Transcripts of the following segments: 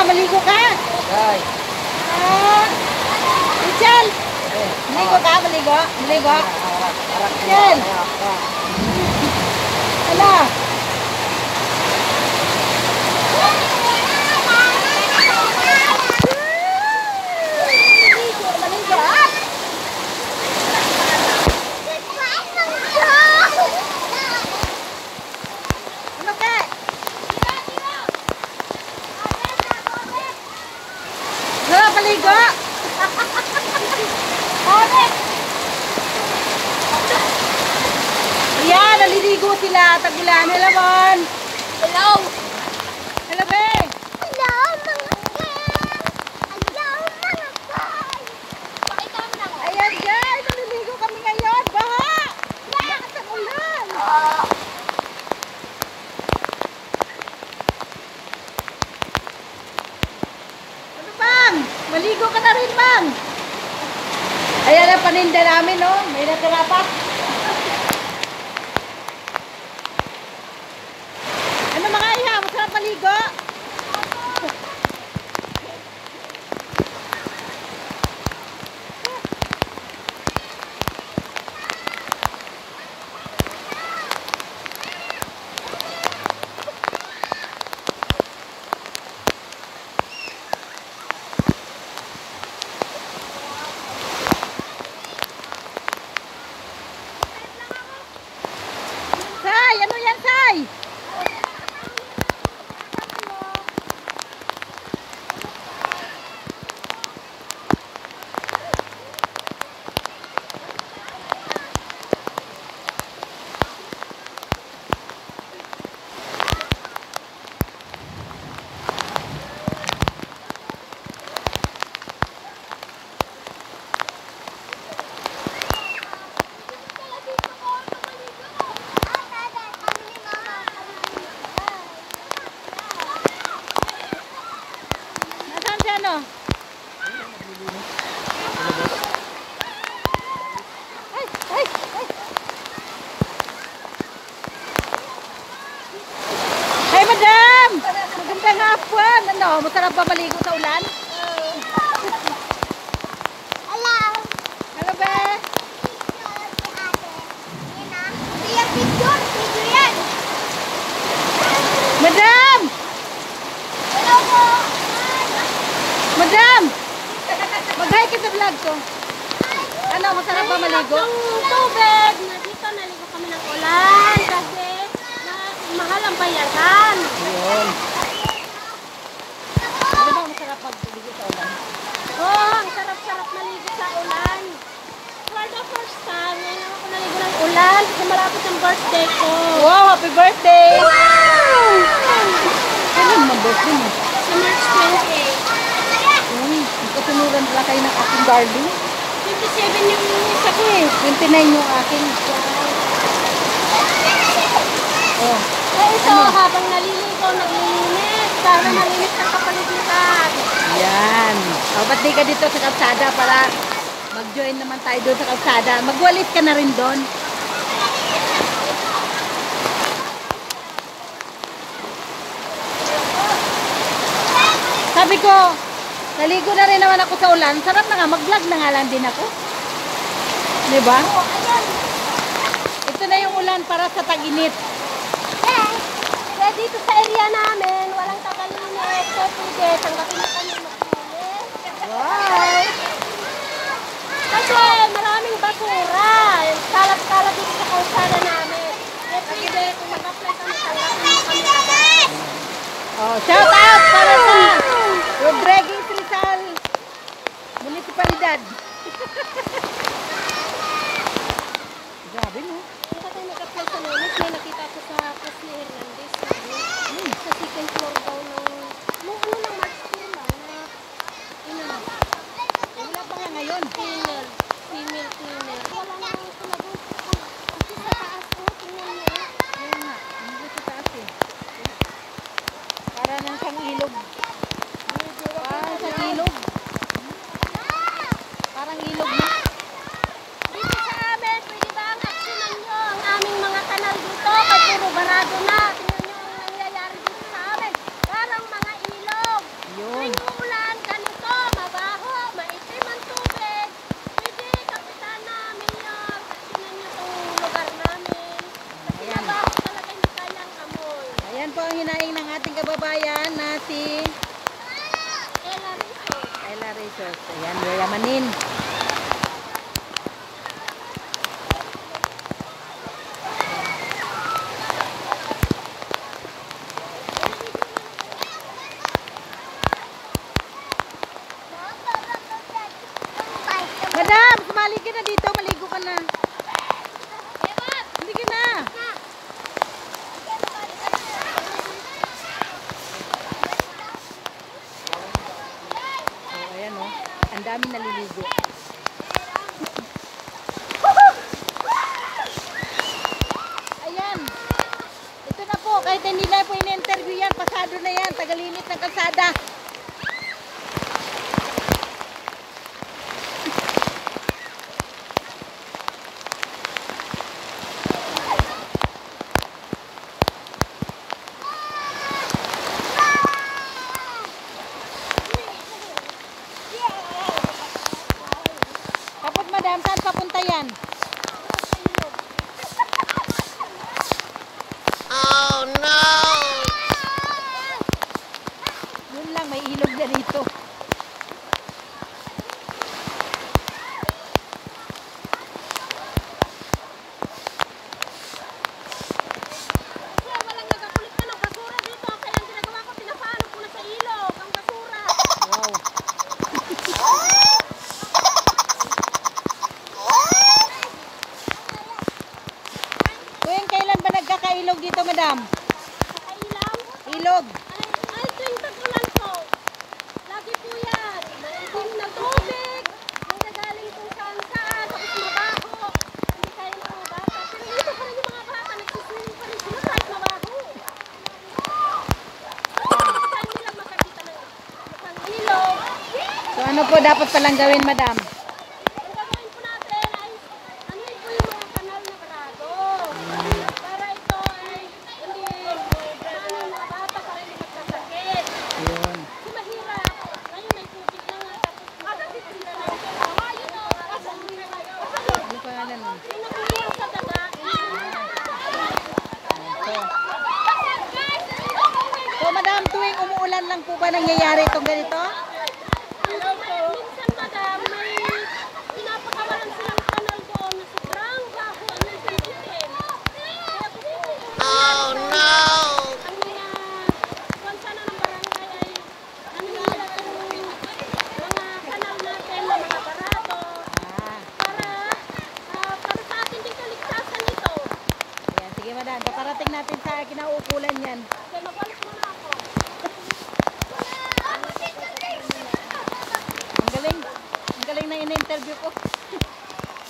maligo ka? Okay. Richel! Maligo ka? Maligo? Maligo? Richel! Hala! Maligo! Ayan, naliligo sila. Tagulan. Hello, Mon. Hello! Hello, be. Hello, mga guys! Hello, mga guys! Pakita mo na ako. Ayan, guys. Naliligo kami ngayon. Baha! Lakas ang ulan. Ano, Bang? Maligo ka na rin, Bang. Ayan ang paninda namin, no? May natira pa. Ano mga iha? Masarap maligo? Say, ano yan, Say? Nasaan siya, no? Ay, ay, ay. Hey, madam! Magandang hapon. Ano, masarap ba maligo sa ulan? Hello! Hello, be. Video yan! Madam! Hello po! Madam! Mag-hi ka sa vlog ko. Ano, masarap ba maligo? Ng tubig! Dito naligo kami ng ulan kasi mahal ang bayaran. Yun. Ano ba masarap maligo sa ulan? Oh, ang sarap-sarap maligo sa ulan. For the first time, ngayon ako naligo ng ulan kasi malapit ang birthday ko. Wow, happy birthday! Wow! Kailan mo birthday mo? Sa March 28. Magkasunuran pala kayo ng aking darling. 27 yung isa ko eh. 29 yung aking. Oh. Eh ito, habang naliligo, naglilinis. Para malinis ang kapaligiran. Yan. O, ba't di ka dito sa kalsada para mag-join naman tayo doon sa kalsada? Magwalis ka na rin doon. Sabi ko, naligo na rin naman ako sa ulan. Sarap na nga, mag-vlog na nga lang din ako. Diba? Oh, ayan. Ito na yung ulan para sa tag-init. Yes. Kaya dito sa area namin, walang tagalinis. So, pwede, tanggapin na kami maglinis. Wow! Kasi maraming basura. Kalat-kalat dito sa kalsada namin. Kaya pwede, kung mag-apply kami, tanggapin mo kami agad. Oh, shout out para sa Rodriguez Rizal Municipalidad. Grabe mo. Kung tayo nag-apply sa Lunes, may nakita ko sa post ni Hernandez. Sa second floor daw nung ano ng March 2 lang na Wala pa nga ngayon. female cleaner. Wala na ang sumagot. Kasi sa taas ko, tingnan mo. Ayun nga, hindi sa taas eh. Para nang siyang ilog. Parang siyang ilog. Parang ilog na. Dito sa amin, pwede ba ang aksyonan nyo ang aming mga kanal dito? Kasi puro barado na. Tingnan nyo ang nangyayari dito sa amin. pesos. Ayan, yayamanin. Madam, sumali ka na dito. Maligo ka na. Hindi ka na. Oh, ayan oh. Ang dami naliligo. Ayan. Ito na po. Kahit hindi na po in-interview yan. Pasado na yan. Tagalimit ng kalsada. Tapos madam, saan papunta yan? Oh no! Yun lang, may ilog na dito. Kasi walang nagakulit ka ng basura dito. Kaya ang ginagawa ko, pinapaano ko na sa ilog ang basura. Wow. Tuwing kailan ba nagkakailog dito, madam? Sa ilaw. Ilog. Ay, tuwing tag-ulan po. Lagi po yan. Maitim na tubig. Nanggagaling kung saan-saan. Tapos mabaho. Hindi kaya ng mga bata. Pero dito pa rin yung mga bata. Nagsiswimming pa rin sila kahit mabaho. Saan nila makakita ng ilog? So ano po dapat palang gawin, madam? Ang gagawin po natin ay ano po yung mga kanal na barado. Para ito ay hindi paano yung mga bata para hindi magkasakit. Yun. Kasi mahirap. Ngayon may tubig na nga. Tapos magkasakit na lang. Ayun o. Ano pa nga nun? Yung nakikita sa daga. So madam, tuwing umuulan lang po ba nangyayari itong ganito? Minsan madam, may pinapakawalan silang kanal doon na sobrang baho ang nagsigitin. Kaya posible. Oh no! Ang mga konsana ng barangay ay ano nila itong mga kanal natin na mga barado Ah, para sa atin din kaligtasan ito. ayan. Sige madam, paparating natin sa kinauukulan yan. Kaya magwalis muna ako. Ang galing na in-interview ko.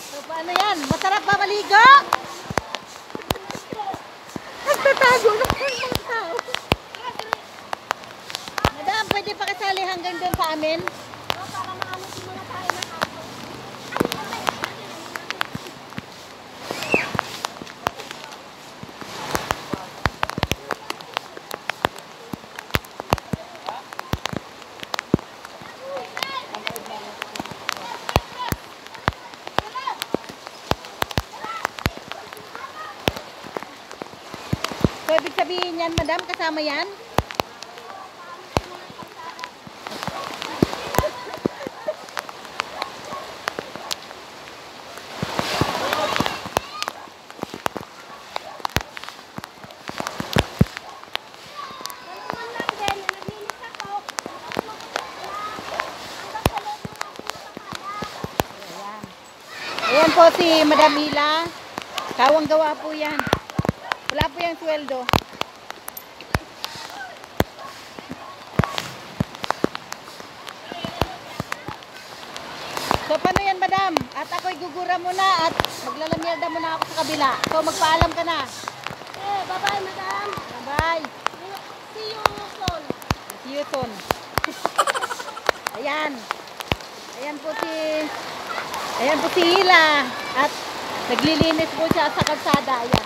So paano yan? Masarap ba maligo? Nagtatago na po yung mga tao. Madam, pwede pa kasali hanggang doon sa amin? Para maalis yung mga tayo na ako. So ibig sabihin yan, madam, kasama yan? Naman lang din, naglinis ako. Ayan. Ayan po si Madam Hila. Kawang gawa po yan. Wala po yung sweldo. So paano yan, madam? At ako'y gugura muna at maglalamyerda muna ako sa kabila. So magpaalam ka na. Eh, bye-bye, madam. Bye. See you soon. See you soon. Ayan. Ayan po si Hila. At naglilinis po siya sa kalsada. Ayan.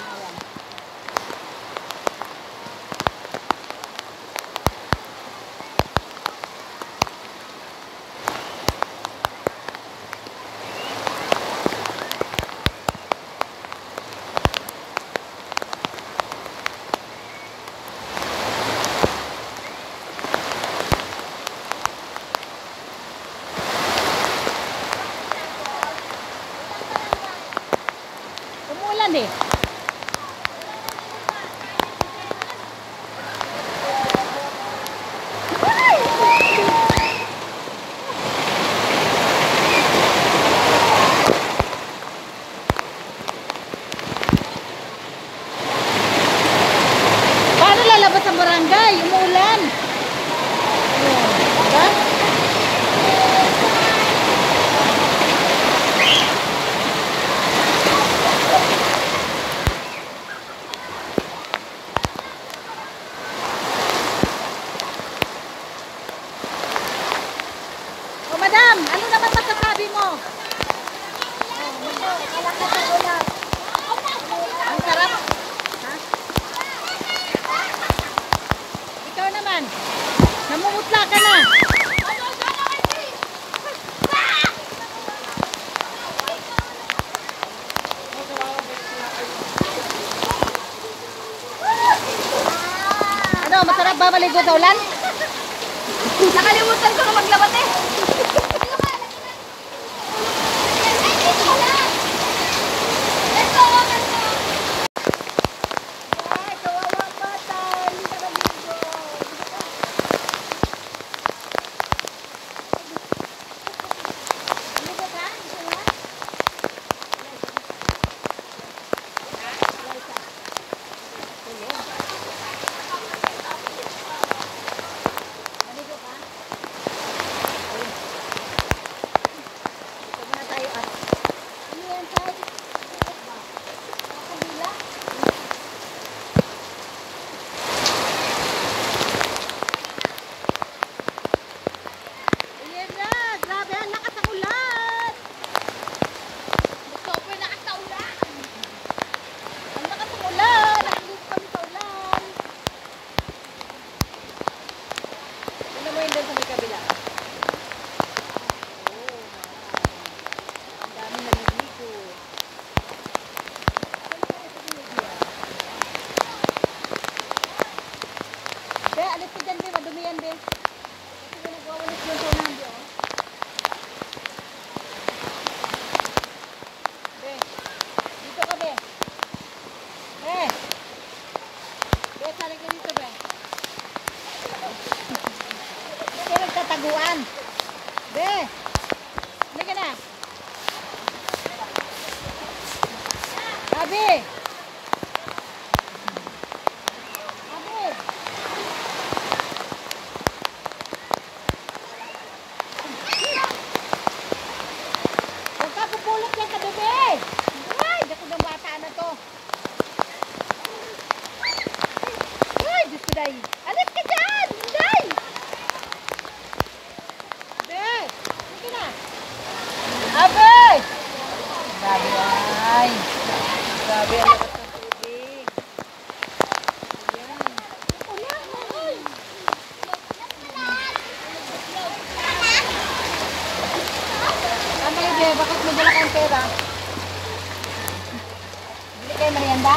naman eh. Paano lalabas ang barangay? Umuulan. Diba? O madam, ano naman masasabi mo? Malakas ang ulan. Ang sarap. Ha? Ikaw naman. Namumutla ka na. Ano, masarap ba maligo sa ulan? Nakalimutan ko na maglabat eh. Ay, kawawa bata. Hindi ka naligo. Ligo ka? Gusto mo? Maligo ka? Ito muna tayo at. Ano yan tayo? Nakabila? Ayan na, grabe ang lakas ng ulan. Super lakas na ulan. Ang lakas ng ulan. Naligo kami sa ulan. Ano mo yun doon sa may kabila? Oo, ang dami naliligo. Be, alis ka dyan, be. Madumi yan, be. Kasi nagwawalis yung tunan, be, oh. Be, dito ka, be. Be. Be, sali ka dito, be. Be, nagtataguan. Be, halika na. Abi. Abi. Huwag ka pupulot yan sa bebe. Ay, dako ng bata na to. Ay, Diyos ko dahi. Alis ka dyan! Day! Be! Sige na. Abe! Grabe ay. Grabe ang lakas ng tubig. Ayan. Ano yun, Be? Bakit may dala kayong pera? Bili kayo merienda?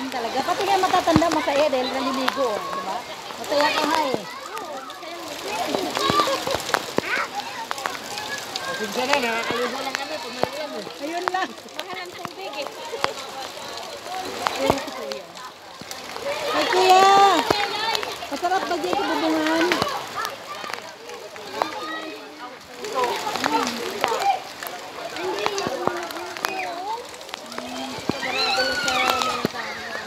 Ganun talaga. Pati nga matatanda masaya dahil naliligo. Di ba? Masaya ka nga eh. Pasensya na, nakakaligo lang kami pag may ulan eh. Ayun lang. Mahal ang tubig eh. Ay kuya! Masarap ba dito bubungan?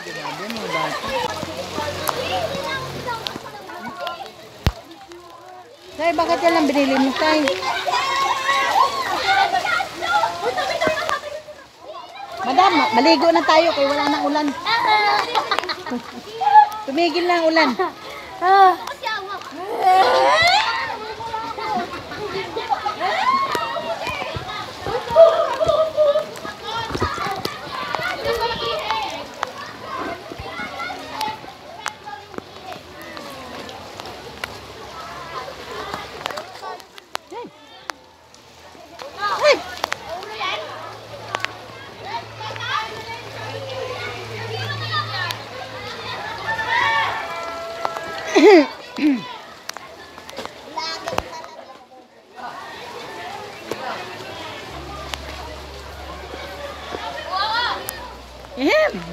Grabe mga bata. Tay, bakit yan lang binili mo, Tay? Madam, maligo na tayo kaya wala nang ulan. Tumigil na ang ulan.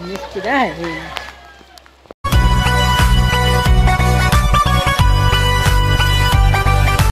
Miss ko dahil.